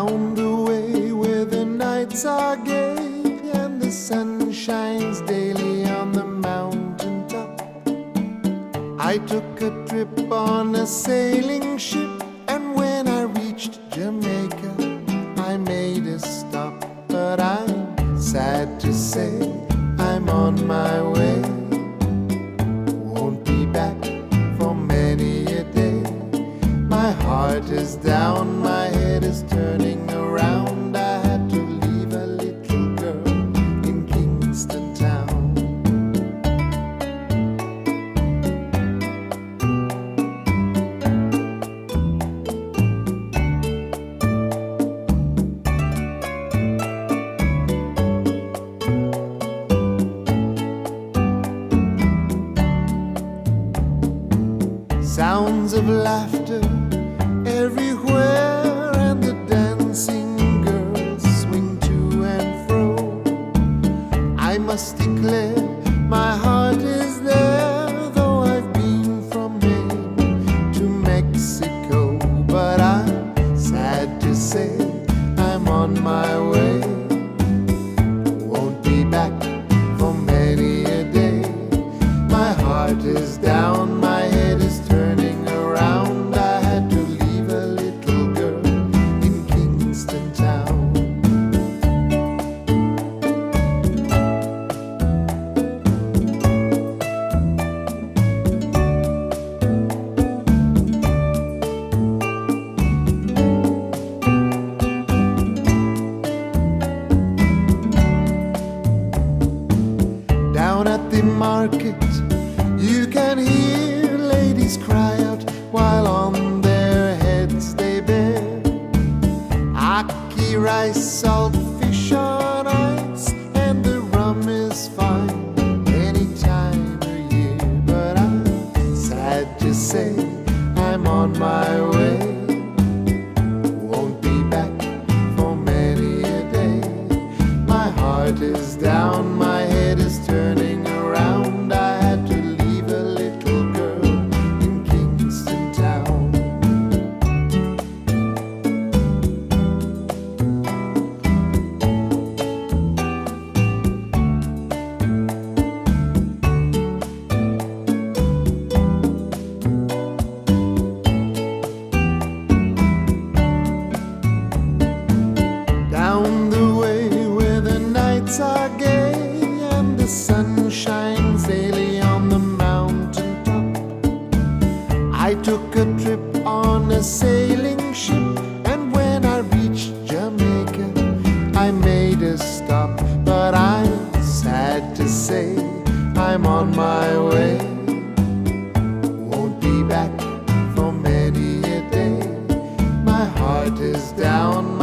Down the way where the nights are gay and the sun shines daily on the mountain top, I took a trip on a sailing ship, and when I reached Jamaica I made a stop. But I'm sad to say I'm on my way, won't be back for many a day. My heart is down, my head is turning around. I had to leave a little girl in Kingston town. Sounds of laughter everywhere, and the dancing girls swing to and fro. I must declare my heart is there, though I've been from Maine to Mexico. But I'm sad to say I'm on my way, won't be back for many a day. My heart is down, my head is turning around. I had to leave a little girl in Kingston town. Down at the market you can hear ladies cry out while on their heads they bear ackee rice, salt fish on ice, and the rum is fine any time of year. But I'm sad to say I'm on my way, won't be back for many a day. My heart is down, my head is turning around. I had to leave a little girl in Kingston town. Down the way where the nights are gay and the sun shines daily on the mountain top, I took a trip on a sailing ship, and when I reached Jamaica I made a stop. But I'm sad to say I'm on my way, won't be back for many a day. My heart is down,